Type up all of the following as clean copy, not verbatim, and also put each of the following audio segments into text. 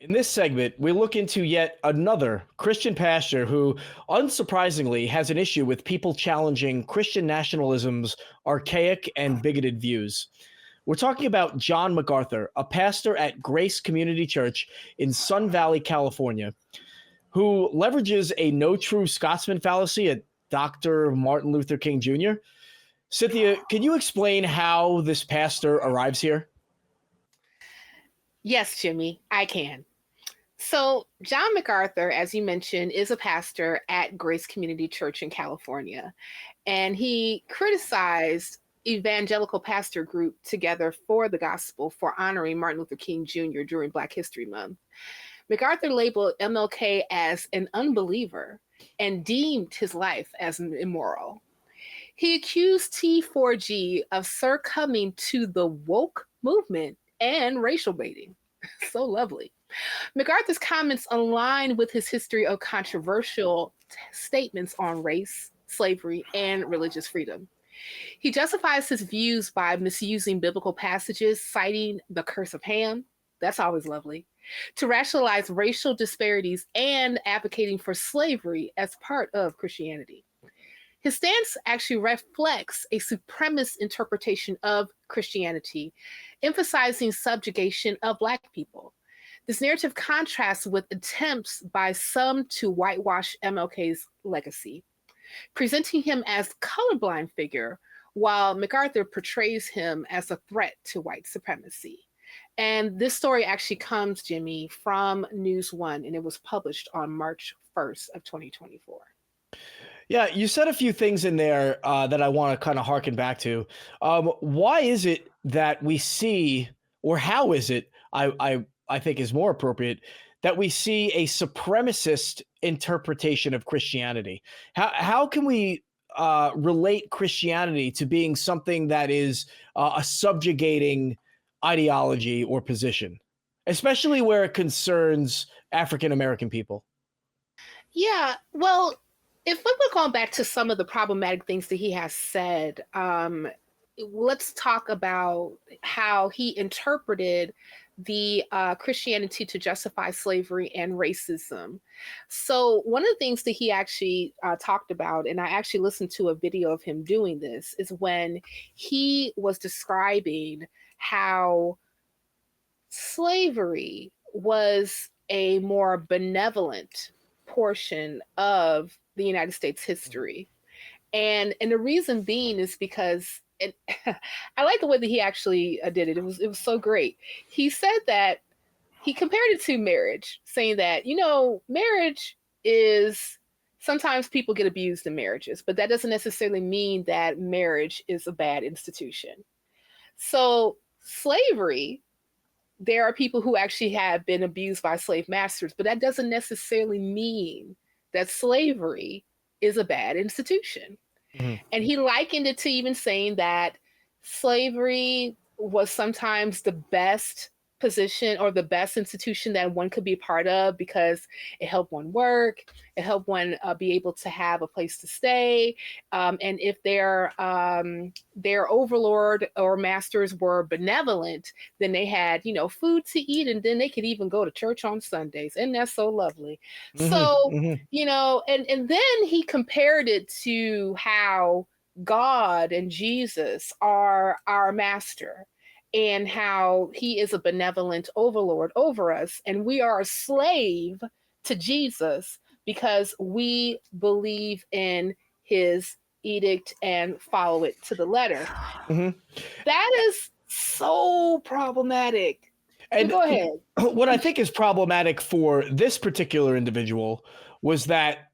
In this segment, we look into yet another Christian pastor who, unsurprisingly, has an issue with people challenging Christian nationalism's archaic and bigoted views. We're talking about John MacArthur, a pastor at Grace Community Church in Sun Valley, California, who leverages a no true Scotsman fallacy at Dr. Martin Luther King Jr. Cynthia, can you explain how this pastor arrives here? Yes, Jimmy, I can. So, John MacArthur, as you mentioned, is a pastor at Grace Community Church in California, and he criticized Evangelical pastor group Together for the Gospel for honoring Martin Luther King Jr. during Black History Month. MacArthur labeled MLK as an unbeliever and deemed his life as immoral. He accused T4G of succumbing to the woke movement and racial baiting. So lovely. MacArthur's comments align with his history of controversial statements on race, slavery, and religious freedom. He justifies his views by misusing biblical passages, citing the curse of Ham, that's always lovely, to rationalize racial disparities and advocating for slavery as part of Christianity. His stance actually reflects a supremacist interpretation of Christianity, emphasizing subjugation of Black people. This narrative contrasts with attempts by some to whitewash MLK's legacy, presenting him as a colorblind figure, while MacArthur portrays him as a threat to white supremacy. And this story actually comes, Jimmy, from News One, and it was published on March 1st of 2024. Yeah, you said a few things in there that I want to kind of harken back to. Why is it that we see, or how is it, I think is more appropriate, that we see a supremacist interpretation of Christianity? How can we relate Christianity to being something that is a subjugating ideology or position, especially where it concerns African American people? Yeah, well, if we're going back to some of the problematic things that he has said, let's talk about how he interpreted the Christianity to justify slavery and racism. So one of the things that he actually talked about, and I actually listened to a video of him doing this, is when he was describing how slavery was a more benevolent portion of the United States history. And the reason being is because I like the way that he actually did it. It was so great. He said that he compared it to marriage, saying that, marriage is sometimes people get abused in marriages, but that doesn't necessarily mean that marriage is a bad institution. So slavery, there are people who actually have been abused by slave masters, but that doesn't necessarily mean that slavery is a bad institution. Mm-hmm. And he likened it to even saying that slavery was sometimes the best position or the best institution that one could be a part of because it helped one work, it helped one be able to have a place to stay. And if their overlord or masters were benevolent, then they had, food to eat, and then they could even go to church on Sundays. And that's so lovely. Mm-hmm. So, mm-hmm. And then he compared it to how God and Jesus are our master, and how he is a benevolent overlord over us. And we are a slave to Jesus because we believe in his edict and follow it to the letter. Mm-hmm. That is so problematic. And go ahead. What I think is problematic for this particular individual was that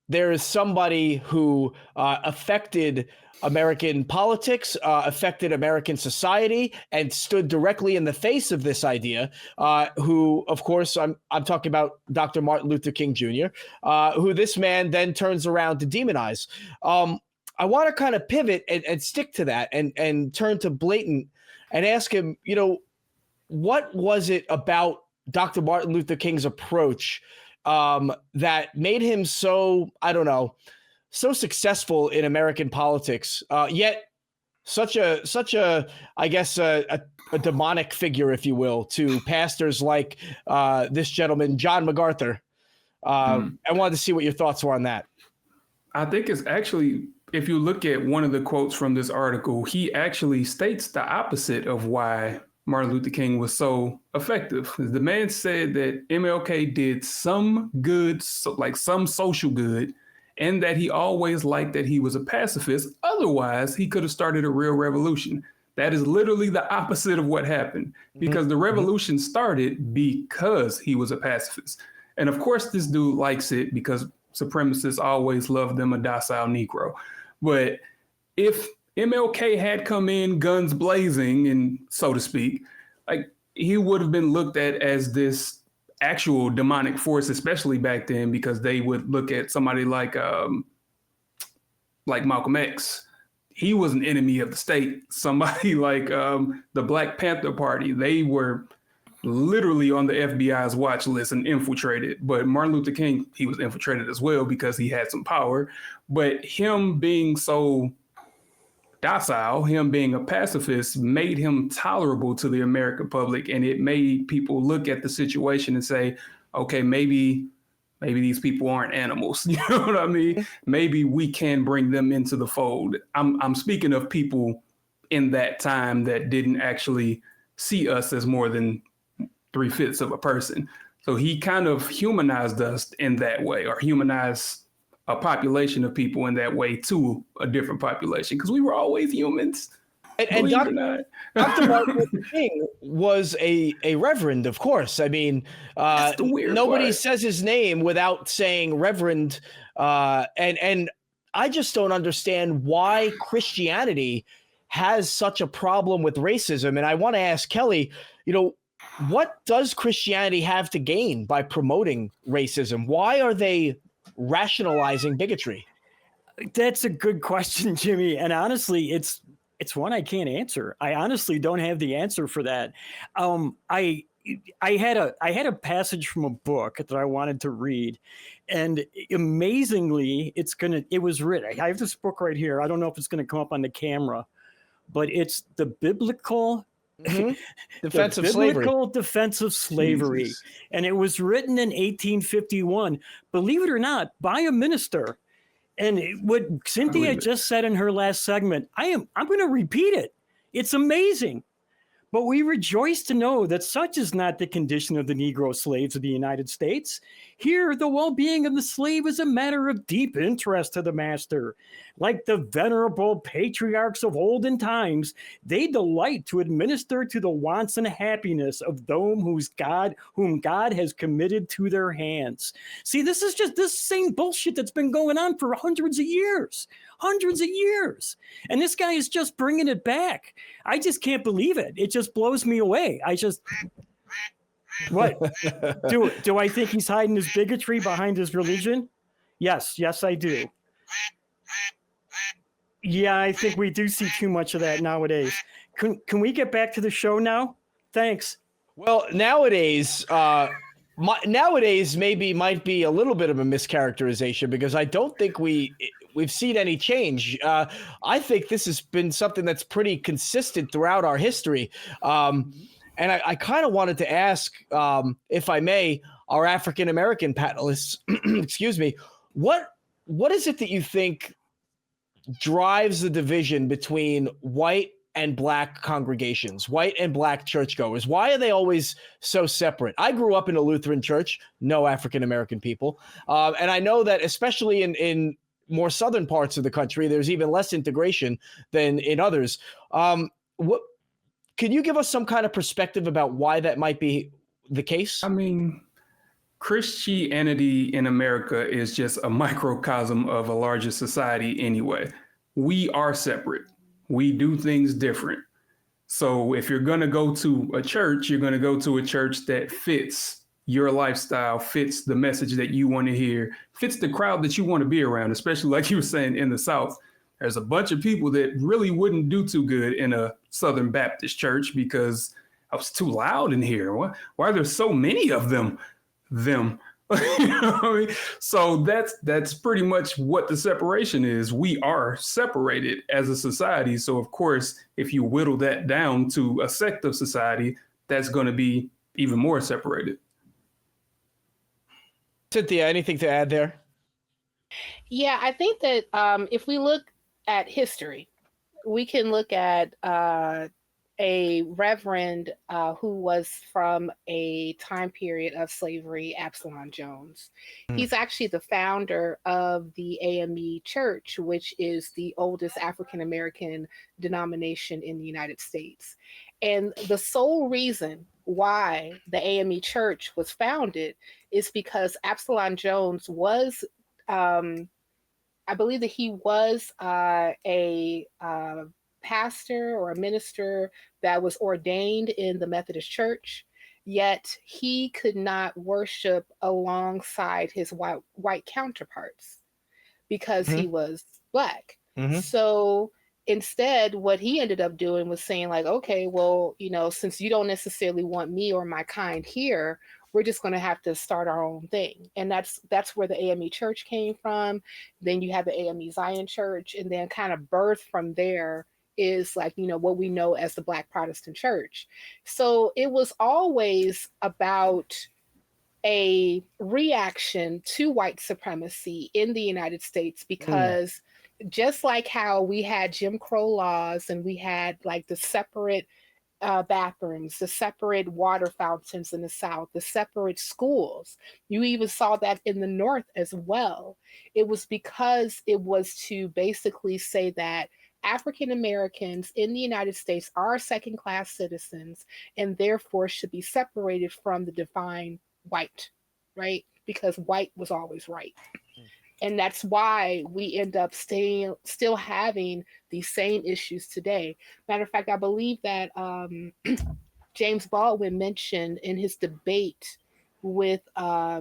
there is somebody who affected American politics, affected American society, and stood directly in the face of this idea, who, of course, I'm talking about Dr. Martin Luther King Jr., who this man then turns around to demonize. I want to kind of pivot and stick to that and turn to Blatant and ask him, what was it about Dr. Martin Luther King's approach that made him so, so successful in American politics, yet such a I guess a demonic figure, if you will, to pastors like this gentleman, John MacArthur. I wanted to see what your thoughts were on that. I think it's actually, if you look at one of the quotes from this article, he actually states the opposite of why Martin Luther King was so effective. The man said that MLK did some good, like some social good, and that he always liked that he was a pacifist. Otherwise, he could have started a real revolution. That is literally the opposite of what happened, because the revolution started because he was a pacifist. And of course, this dude likes it because supremacists always love them a docile Negro. But if MLK had come in guns blazing, and so to speak, like, he would have been looked at as this actual demonic force, especially back then, because they would look at somebody like Malcolm X. He was an enemy of the state. Somebody like the Black Panther Party, they were literally on the FBI's watch list and infiltrated. But Martin Luther King, he was infiltrated as well because he had some power. But him being so docile, him being a pacifist, made him tolerable to the American public, and it made people look at the situation and say, okay, maybe these people aren't animals. You know what I mean? Maybe we can bring them into the fold. I'm speaking of people in that time that didn't actually see us as more than 3/5 of a person. So he kind of humanized us in that way, or humanized a population of people in that way to a different population, because we were always humans. And Dr. Martin Luther King was a reverend, of course. I mean, nobody says his name without saying reverend. And I just don't understand why Christianity has such a problem with racism. And I want to ask Kelly, what does Christianity have to gain by promoting racism? Why are they rationalizing bigotry? That's a good question, Jimmy. And honestly, it's one I can't answer. I honestly don't have the answer for that. I had a passage from a book that I wanted to read, and amazingly, it was written. I have this book right here. I don't know if it's going to come up on the camera, but it's the biblical defense of slavery. Jesus. And it was written in 1851, believe it or not, by a minister. And what Cynthia just said in her last segment, I'm going to repeat it. It's amazing. But we rejoice to know that such is not the condition of the Negro slaves of the United States. Here, the well-being of the slave is a matter of deep interest to the master. Like the venerable patriarchs of olden times, they delight to administer to the wants and happiness of those whom God has committed to their hands. See, this is just this same bullshit that's been going on for hundreds of years. And this guy is just bringing it back. I just can't believe it. It just blows me away. What? Do I think he's hiding his bigotry behind his religion? Yes, I do. Yeah, I think we do see too much of that nowadays. Can we get back to the show now? Thanks. Well, nowadays maybe might be a little bit of a mischaracterization, because I don't think we've seen any change. I think this has been something that's pretty consistent throughout our history. And I kind of wanted to ask, if I may, our African-American panelists, excuse me, what is it that you think drives the division between white and black congregations, white and black churchgoers? Why are they always so separate? I grew up in a Lutheran church, no African-American people. And I know that especially in more southern parts of the country, there's even less integration than in others. Can you give us some kind of perspective about why that might be the case? I mean, Christianity in America is just a microcosm of a larger society anyway. We are separate. We do things different. So if you're going to go to a church, you're going to go to a church that fits your lifestyle, fits the message that you want to hear, fits the crowd that you want to be around, especially like you were saying in the South. There's a bunch of people that really wouldn't do too good in a Southern Baptist church because I was too loud in here. Why are there so many of them? You know what I mean? So that's pretty much what the separation is. We are separated as a society. So of course, if you whittle that down to a sect of society, that's going to be even more separated. Cynthia, anything to add there? Yeah, I think that if we look at history, we can look at a reverend who was from a time period of slavery, Absalom Jones. He's actually the founder of the AME Church, which is the oldest African American denomination in the United States. And the sole reason why the AME Church was founded is because Absalom Jones was, I believe that he was a pastor or a minister that was ordained in the Methodist Church, yet he could not worship alongside his white counterparts because he was Black. So instead, what he ended up doing was saying like, okay, well, you know, since you don't necessarily want me or my kind here, we're just going to have to start our own thing. And that's where the AME Church came from. Then you have the AME Zion Church, and then kind of birth from there is like, you know, what we know as the Black Protestant Church. So it was always about a reaction to white supremacy in the United States, because just like how we had Jim Crow laws and we had like the separate bathrooms, the separate water fountains in the South, the separate schools. You even saw that in the North as well. It was because it was to basically say that African Americans in the United States are second-class citizens and therefore should be separated from the divine white, right? Because white was always right. And that's why we end up still having these same issues today. Matter of fact, I believe that James Baldwin mentioned in his debate with, I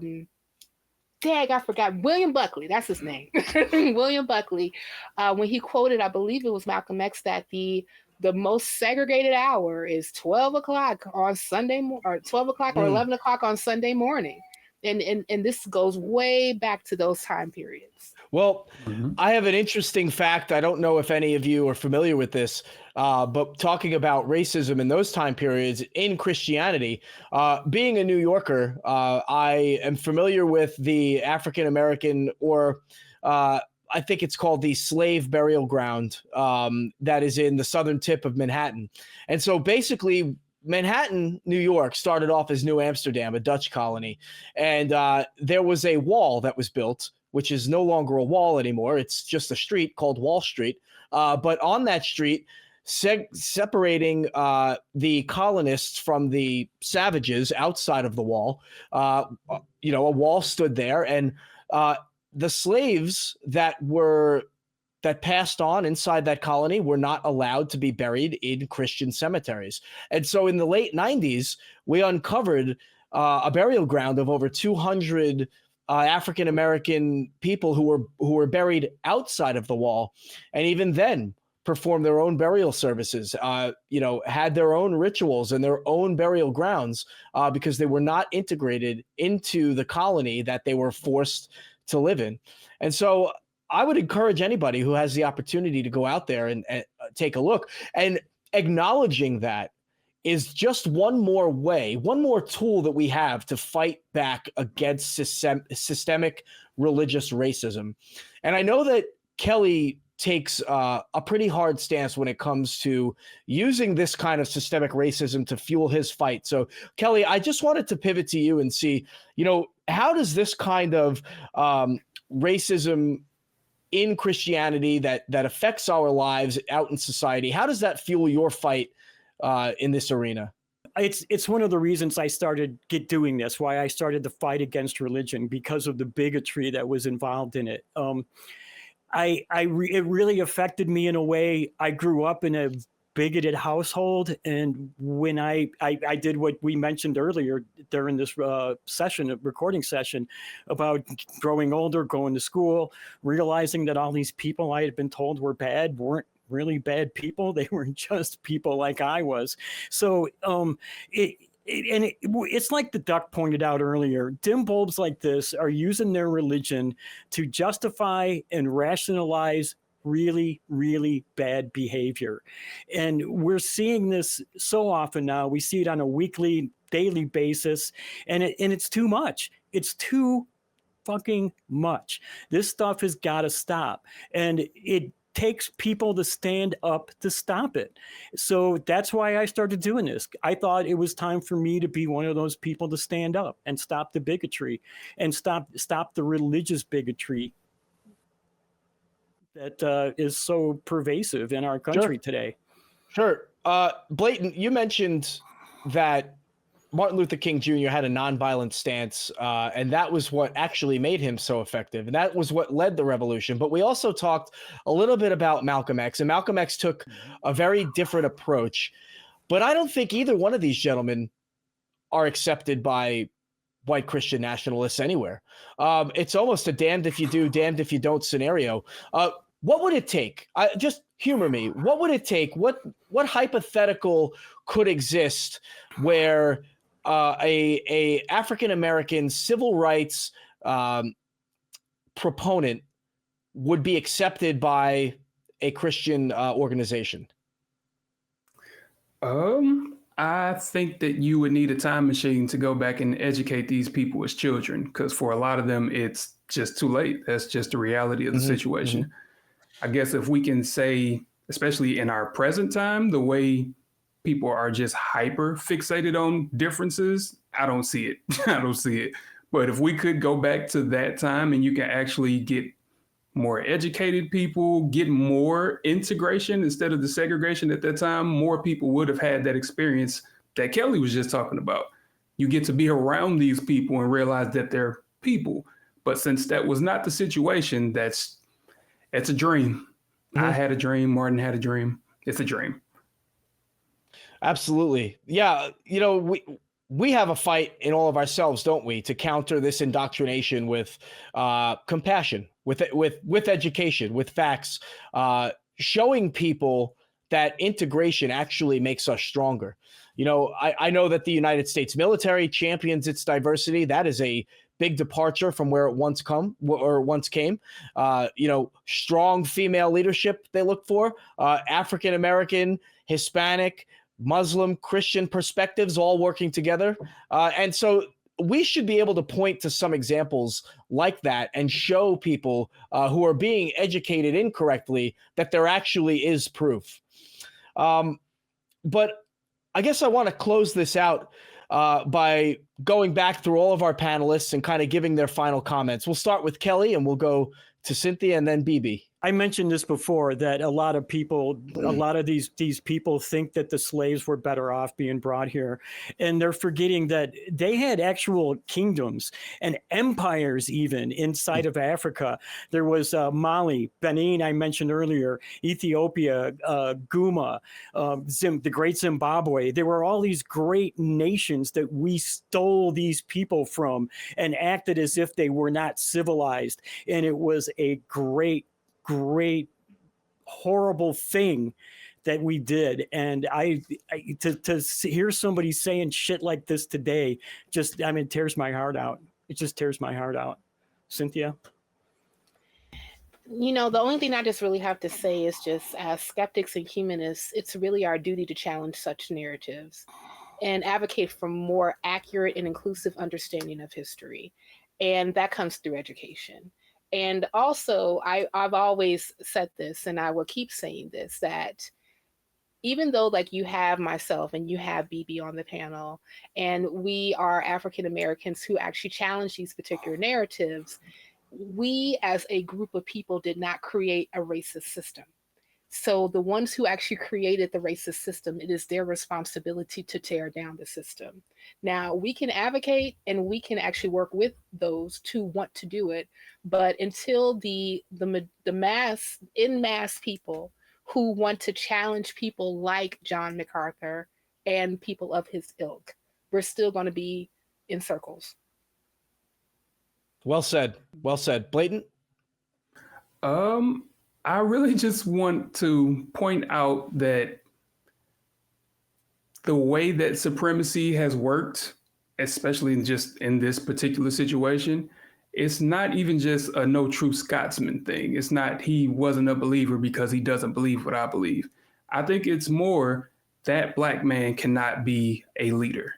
forgot, William Buckley, that's his name, William Buckley, when he quoted, I believe it was Malcolm X, that the most segregated hour is 12 o'clock on Sunday, or 12 o'clock or 11 o'clock on Sunday morning. And this goes way back to those time periods. Well, I have an interesting fact. I don't know if any of you are familiar with this, but talking about racism in those time periods in Christianity, being a New Yorker, I am familiar with the African American, or I think it's called the slave burial ground, that is in the southern tip of Manhattan. And so basically, Manhattan, New York, started off as New Amsterdam, a Dutch colony. And there was a wall that was built, which is no longer a wall anymore. It's just a street called Wall Street. But on that street, separating the colonists from the savages outside of the wall, a wall stood there. And the slaves that passed on inside that colony were not allowed to be buried in Christian cemeteries. And so in the late 90s, we uncovered a burial ground of over 200 African-American people who were buried outside of the wall. And even then performed their own burial services, had their own rituals and their own burial grounds because they were not integrated into the colony that they were forced to live in. And so I would encourage anybody who has the opportunity to go out there and take a look. And acknowledging that is just one more way, one more tool that we have to fight back against systemic religious racism. And I know that Kelly takes a pretty hard stance when it comes to using this kind of systemic racism to fuel his fight. So, Kelly, I just wanted to pivot to you and see, how does this kind of racism in Christianity that affects our lives out in society, how does that fuel your fight in this arena? It's one of the reasons I started doing this, why I started the fight against religion, because of the bigotry that was involved in it. It really affected me in a way. I grew up in a bigoted household, and when I did what we mentioned earlier during this recording session, about growing older, going to school, realizing that all these people I had been told were bad weren't really bad people. They were just people like I was. So It's like the duck pointed out earlier. Dim bulbs like this are using their religion to justify and rationalize really, really bad behavior. And we're seeing this so often now. We see it on a weekly, daily basis, and it's too much. It's too fucking much. This stuff has got to stop. And it takes people to stand up to stop it. So that's why I started doing this. I thought it was time for me to be one of those people to stand up and stop the bigotry and stop the religious bigotry that is so pervasive in our country today. Sure. Blatant, you mentioned that Martin Luther King Jr. had a nonviolent stance, and that was what actually made him so effective. And that was what led the revolution. But we also talked a little bit about Malcolm X, and Malcolm X took a very different approach. But I don't think either one of these gentlemen are accepted by white Christian nationalists anywhere. It's almost a damned if you do, damned if you don't scenario. What would it take? Just humor me. What would it take? What hypothetical could exist where a African American civil rights proponent would be accepted by a Christian organization? I think that you would need a time machine to go back and educate these people as children, because for a lot of them, it's just too late. That's just the reality of the situation. I guess if we can say, especially in our present time, the way people are just hyper fixated on differences, I don't see it. I don't see it. But if we could go back to that time and you can actually get more educated people, get more integration instead of the segregation at that time, more people would have had that experience that Kelly was just talking about. You get to be around these people and realize that they're people. But since that was not the situation, it's a dream. I had a dream. Martin had a dream. It's a dream. Absolutely. Yeah. You know, we have a fight in all of ourselves, don't we, to counter this indoctrination with compassion, with education, with facts, showing people that integration actually makes us stronger. You know, I know that the United States military champions its diversity. That is a big departure from where it once came. You know, strong female leadership they look for, African American, Hispanic, Muslim, Christian perspectives all working together. And so we should be able to point to some examples like that and show people who are being educated incorrectly that there actually is proof. But I guess I want to close this out by going back through all of our panelists and kind of giving their final comments. We'll start with Kelly and we'll go to Cynthia and then BB. I mentioned this before, that a lot of these people think that the slaves were better off being brought here. And they're forgetting that they had actual kingdoms and empires even inside of Africa. There was Mali, Benin, I mentioned earlier, Ethiopia, Guma, the Great Zimbabwe. There were all these great nations that we stole these people from and acted as if they were not civilized. And it was a great, horrible thing that we did. And to hear somebody saying shit like this today, it tears my heart out. It just tears my heart out. Cynthia? You know, the only thing I just really have to say is just, as skeptics and humanists, it's really our duty to challenge such narratives and advocate for more accurate and inclusive understanding of history. And that comes through education. And also, I've always said this, and I will keep saying this, that even though like you have myself and you have BB on the panel, and we are African Americans who actually challenge these particular narratives, we as a group of people did not create a racist system. So the ones who actually created the racist system, it is their responsibility to tear down the system. Now, we can advocate and we can actually work with those to want to do it, but until the mass people who want to challenge people like John MacArthur and people of his ilk, we're still going to be in circles. Well said. Well said. Blatant? I really just want to point out that the way that supremacy has worked, especially just in this particular situation, it's not even just a no true Scotsman thing. It's not he wasn't a believer because he doesn't believe what I believe. I think it's more that Black man cannot be a leader.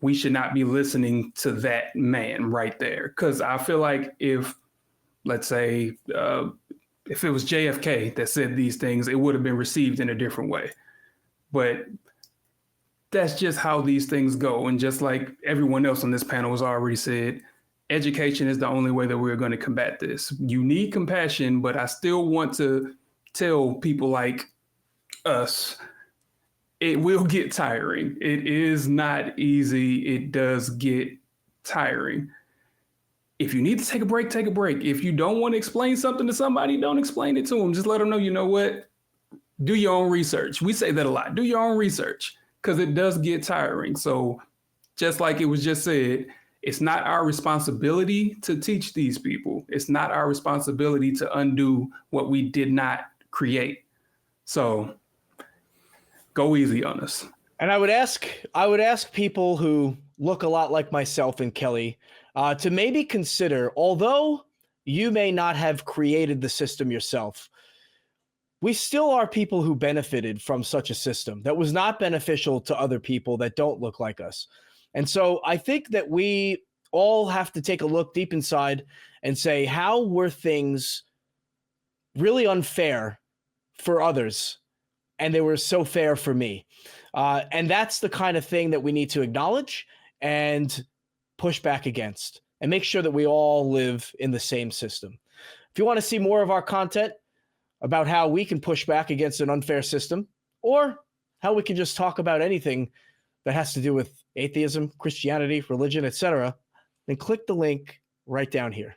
We should not be listening to that man right there. Because I feel like if, let's say, if it was JFK that said these things, it would have been received in a different way. But that's just how these things go. And just like everyone else on this panel has already said, education is the only way that we're going to combat this. You need compassion, but I still want to tell people like us, it will get tiring. It is not easy. It does get tiring. If you need to take a break, take a break. If you don't want to explain something to somebody, don't explain it to them. Just let them know, you know what? Do your own research. We say that a lot. Do your own research because it does get tiring. So just like it was just said, it's not our responsibility to teach these people. It's not our responsibility to undo what we did not create. So go easy on us. And I would ask people who look a lot like myself and Kelly to maybe consider, although you may not have created the system yourself, we still are people who benefited from such a system that was not beneficial to other people that don't look like us. And so I think that we all have to take a look deep inside and say, how were things really unfair for others? And they were so fair for me. And that's the kind of thing that we need to acknowledge and push back against and make sure that we all live in the same system. If you want to see more of our content about how we can push back against an unfair system, or how we can just talk about anything that has to do with atheism, Christianity, religion, etc., then click the link right down here.